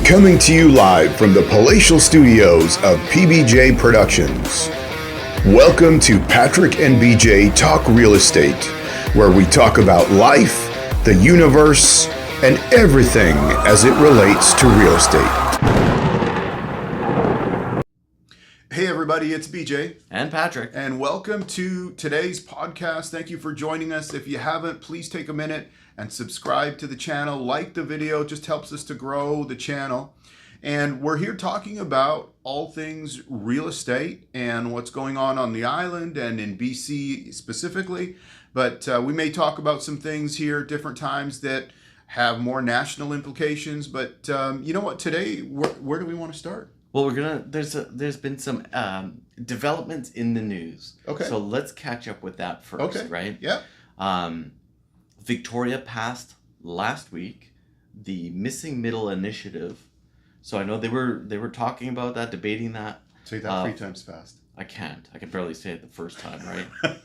Coming to you live from the palatial studios of PBJ Productions. Welcome to Patrick and BJ Talk Real Estate, where we talk about life, the universe, and everything as it relates to real estate. Hey everybody, it's BJ. And Patrick. And welcome to today's podcast. Thank you for joining us. If you haven't, please take a minute and subscribe to the channel. Like the video, it just helps us to grow the channel. And we're here talking about all things real estate and what's going on the island and in BC specifically. But we may talk about some things here at different times that have more national implications. But you know what, today, where do we want to start? Well, there's been some developments in the news. Okay. So let's catch up with that first, Okay. right? Yeah. Victoria passed last week the Missing Middle Initiative. So I know they were talking about that, debating that. Say that 3 times fast. I can't. I can barely say it the first time, right?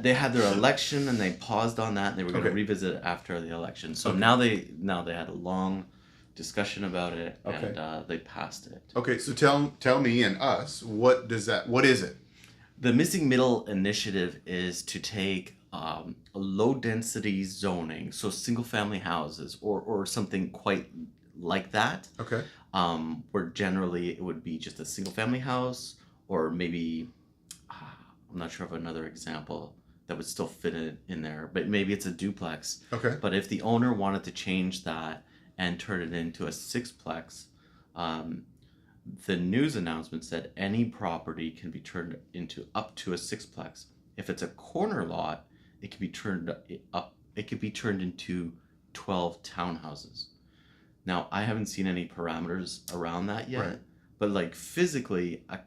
They had their election and they paused on that and they were going to revisit it after the election. So now they had a long discussion about it and they passed it. Okay, so tell me and us, what is it? The Missing Middle Initiative is to take low density zoning, so single family houses or something quite like that. Okay. Where generally it would be just a single family house, or maybe I'm not sure of another example that would still fit in there, but maybe it's a duplex. Okay. But if the owner wanted to change that and turn it into a sixplex, the news announcement said any property can be turned into up to a sixplex. If it's a corner lot, it can be turned up. It could be turned into 12 townhouses. Now, I haven't seen any parameters around that yet, right. But like physically, I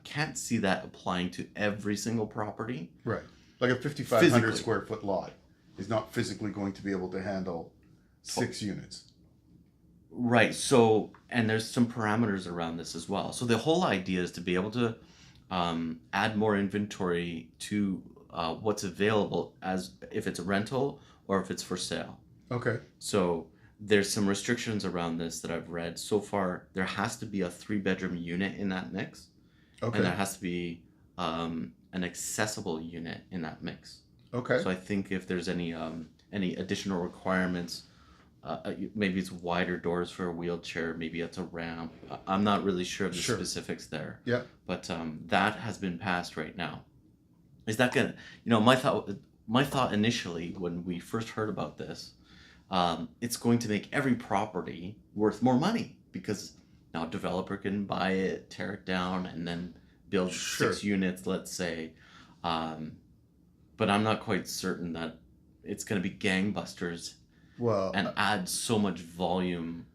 can't see that applying to every single property. Right. Like a 5,500 square foot lot is not physically going to be able to handle 6 units. Right. So, and there's some parameters around this as well. So the whole idea is to be able to add more inventory to what's available, as if it's a rental or if it's for sale. Okay. So there's some restrictions around this that I've read. So far, there has to be a 3-bedroom unit in that mix. Okay. And there has to be an accessible unit in that mix. Okay. So I think if there's any additional requirements, maybe it's wider doors for a wheelchair, maybe it's a ramp. I'm not really sure of the specifics there. Yeah. But that has been passed right now. Is that gonna, my thought initially when we first heard about this, it's going to make every property worth more money because now a developer can buy it, tear it down, and then build 6 units, let's say. But I'm not quite certain that it's going to be gangbusters. Well, and add so much volume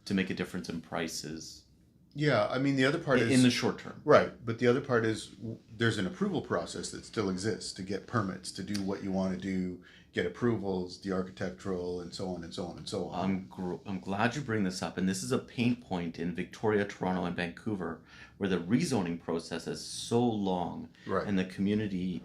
to make a difference in prices. Yeah, I mean, the other part is in the short term. Right, but the other part is there's an approval process that still exists to get permits, to do what you want to do, get approvals, the architectural, and so on and so on and so on. I'm glad you bring this up, and this is a pain point in Victoria, Toronto, and Vancouver, where the rezoning process is so long, right. And the community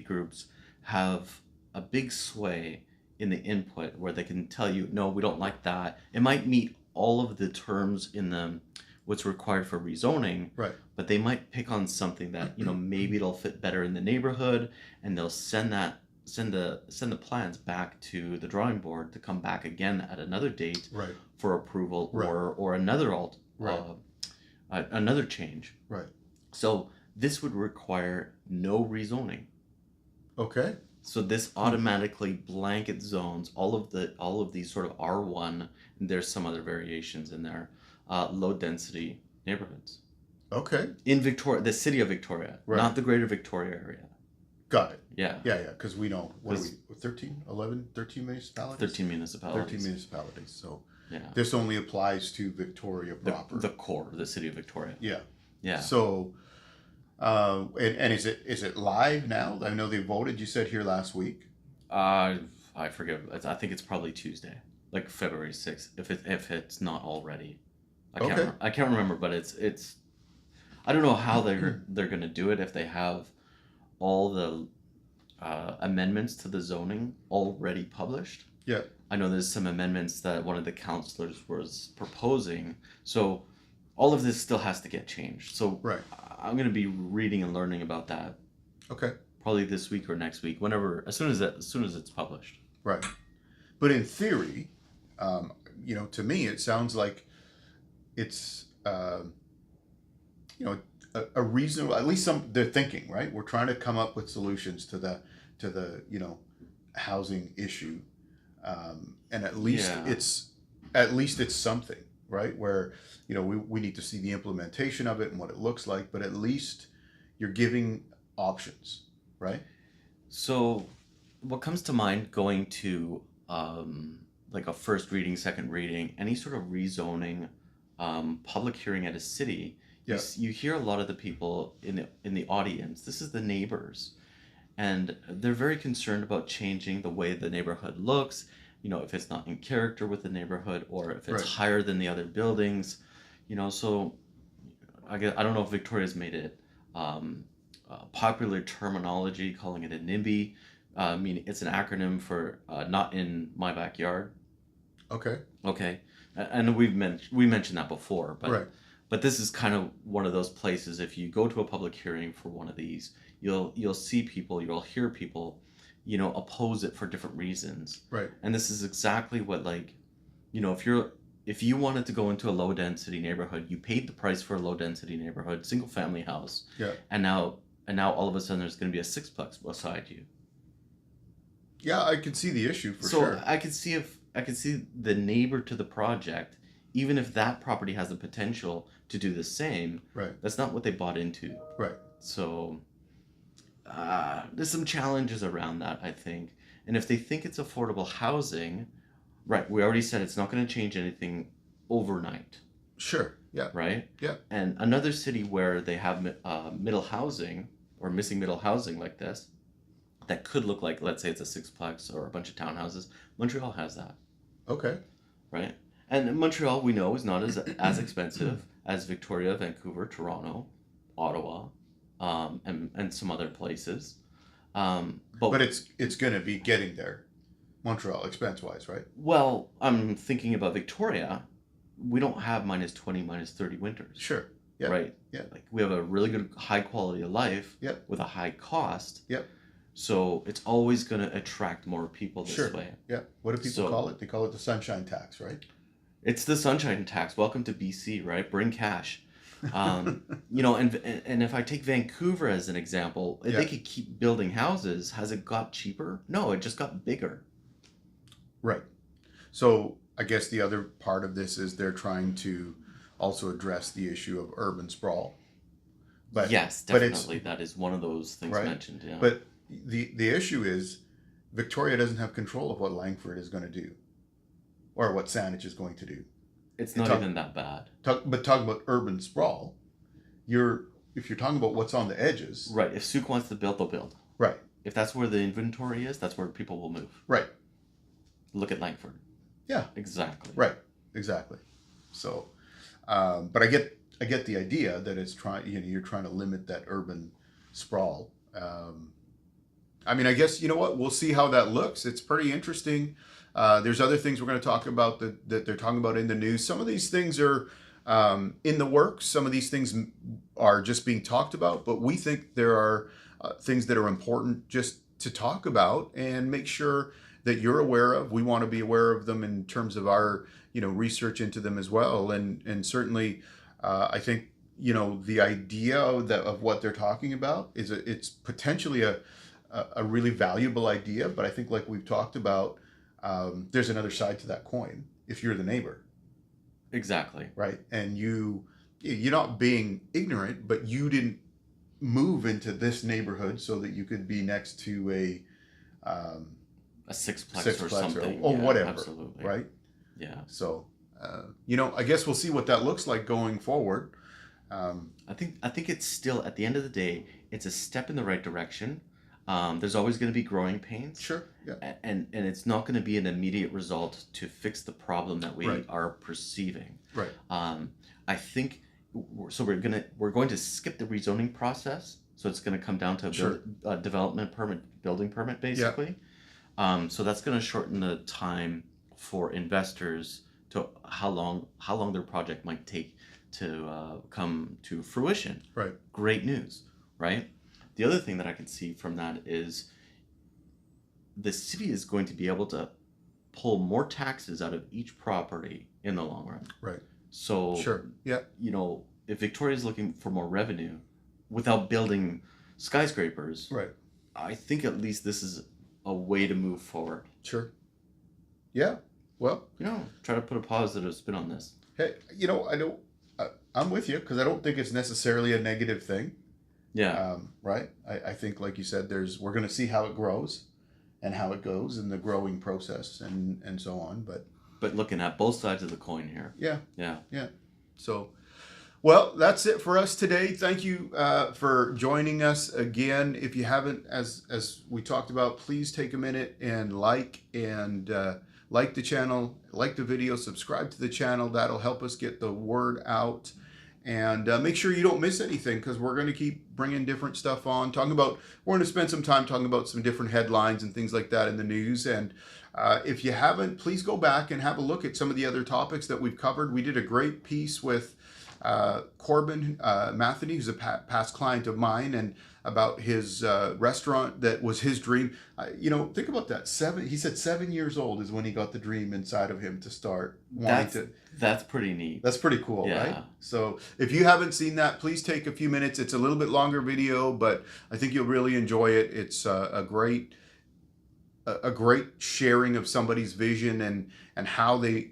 groups have a big sway in the input, where they can tell you, no, we don't like that. It might meet all of the terms in what's required for rezoning, right? But they might pick on something that maybe it'll fit better in the neighborhood, and they'll send the plans back to the drawing board to come back again at another date, right, for approval, right, or another another change, right? So this would require no rezoning. Okay. So this automatically blanket zones all of these sort of R1, and there's some other variations in there, low density neighborhoods. Okay. In Victoria, the city of Victoria, right, not the greater Victoria area. Got it. Yeah. Yeah, because we know, 13 municipalities? 13 municipalities. 13 municipalities, so yeah. This only applies to Victoria proper. The core, the city of Victoria. Yeah. Yeah. So, and is it live now? I know they voted, you said, here last week. I forget. I think it's probably Tuesday, like February 6th, if it's not already. I can't remember, but it's I don't know how they're going to do it if they have all the amendments to the zoning already published. Yeah. I know there's some amendments that one of the councillors was proposing. So all of this still has to get changed. So Right. I'm going to be reading and learning about that Okay. probably this week or next week, whenever, as soon as it's published. Right. But in theory, to me, it sounds like it's, a reasonable, at least they're thinking, right? We're trying to come up with solutions to the, housing issue. And at least it's something, right? Where, we need to see the implementation of it and what it looks like, but at least you're giving options, right? So what comes to mind going to like a first reading, second reading, any sort of rezoning, public hearing at a city, you hear a lot of the people in the audience. This is the neighbors, and they're very concerned about changing the way the neighborhood looks. If it's not in character with the neighborhood, or if it's higher than the other buildings. So I don't know if Victoria's made it popular terminology, calling it a NIMBY. I mean, it's an acronym for not in my backyard. Okay. And we mentioned that before, but this is kind of one of those places. If you go to a public hearing for one of these, you'll see people, you'll hear people, oppose it for different reasons. Right. And this is exactly what, if you wanted to go into a low density neighborhood, you paid the price for a low density neighborhood, single family house. Yeah. And now all of a sudden there's going to be a sixplex beside you. Yeah, I can see the issue for sure. So I could see the neighbor to the project, even if that property has the potential to do the same. Right. That's not what they bought into. Right. So there's some challenges around that, I think. And if they think it's affordable housing, right, we already said it's not going to change anything overnight. Sure. Yeah. Right? Yeah. And another city where they have middle housing or missing middle housing like this, that could look like, let's say it's a sixplex or a bunch of townhouses. Montreal has that. Okay. Right? And Montreal, we know, is not as expensive as Victoria, Vancouver, Toronto, Ottawa, and some other places. But it's going to be getting there, Montreal, expense-wise, right? Well, I'm thinking about Victoria. We don't have -20, -30 winters. Sure. Yeah. Right? Yeah. Like, we have a really good high quality of life with a high cost. Yep. So it's always going to attract more people this way. Yeah. What do people call it? They call it the sunshine tax, right? It's the sunshine tax. Welcome to BC, right? Bring cash. And if I take Vancouver as an example, if they could keep building houses, has it got cheaper? No, it just got bigger. Right. So I guess the other part of this is they're trying to also address the issue of urban sprawl. But yes, definitely, that is one of those things mentioned. Yeah. But the issue is Victoria doesn't have control of what Langford is going to do, or what Saanich is going to do. It's not even that bad. But talking about urban sprawl, if you're talking about what's on the edges. Right. If Souk wants to build, they'll build. Right. If that's where the inventory is, that's where people will move. Right. Look at Langford. Yeah. Exactly. Right. Exactly. So, but I get the idea that it's you're trying to limit that urban sprawl. I mean, I guess, we'll see how that looks. It's pretty interesting. There's other things we're going to talk about that they're talking about in the news. Some of these things are in the works. Some of these things are just being talked about, but we think there are things that are important just to talk about and make sure that you're aware of. We want to be aware of them in terms of our, research into them as well. And certainly, I think, the idea of what they're talking about it's potentially a really valuable idea. But I think, like we've talked about, there's another side to that coin if you're the neighbor. Exactly. Right. And you're not being ignorant, but you didn't move into this neighborhood so that you could be next to a sixplex or something. Or whatever. Absolutely. Right. Yeah. So, I guess we'll see what that looks like going forward. I think it's still, at the end of the day, it's a step in the right direction. There's always going to be growing pains. Sure. Yeah. And it's not going to be an immediate result to fix the problem that we are perceiving. Right. I think we're going to skip the rezoning process. So it's going to come down to a development permit, building permit, basically. So that's going to shorten the time for investors to how long their project might take to come to fruition. Right. Great news, right? The other thing that I can see from that is the city is going to be able to pull more taxes out of each property in the long run. Right. So, Sure. Yeah. If Victoria is looking for more revenue without building skyscrapers, Right. I think at least this is a way to move forward. Sure. Yeah. Well, Try to put a positive spin on this. hey, I'm with you because I don't think it's necessarily a negative thing. Yeah. Right. I think, like you said, we're going to see how it grows and how it goes in the growing process and so on. But looking at both sides of the coin here. Yeah. Yeah. Yeah. So, well, that's it for us today. Thank you for joining us again. If you haven't, as we talked about, please take a minute and like the channel, like the video, subscribe to the channel. That'll help us get the word out. And make sure you don't miss anything because we're going to keep bringing different stuff on. We're going to spend some time talking about some different headlines and things like that in the news. And if you haven't, please go back and have a look at some of the other topics that we've covered. We did a great piece with Corbin Matheny, who's a past client of mine, and about his restaurant that was his dream. Think about that. He said 7 years old is when he got the dream inside of him to start wanting to. That's pretty neat. That's pretty cool, Yeah. right? So if you haven't seen that, please take a few minutes. It's a little bit longer video, but I think you'll really enjoy it. It's a great sharing of somebody's vision and how they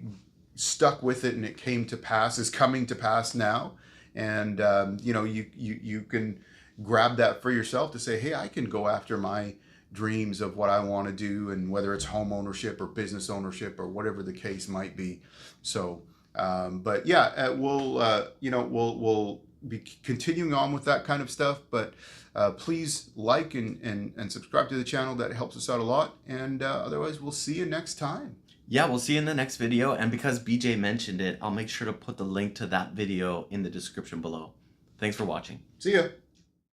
stuck with it and it is coming to pass now. And you can grab that for yourself to say, hey, I can go after my dreams of what I want to do, and whether it's home ownership or business ownership or whatever the case might be. So but yeah, we'll be continuing on with that kind of stuff, but please like and subscribe to the channel. That helps us out a lot. And otherwise, we'll see you next time. Yeah, we'll see you in the next video. And because BJ mentioned it, I'll make sure to put the link to that video in the description below. Thanks for watching. See ya.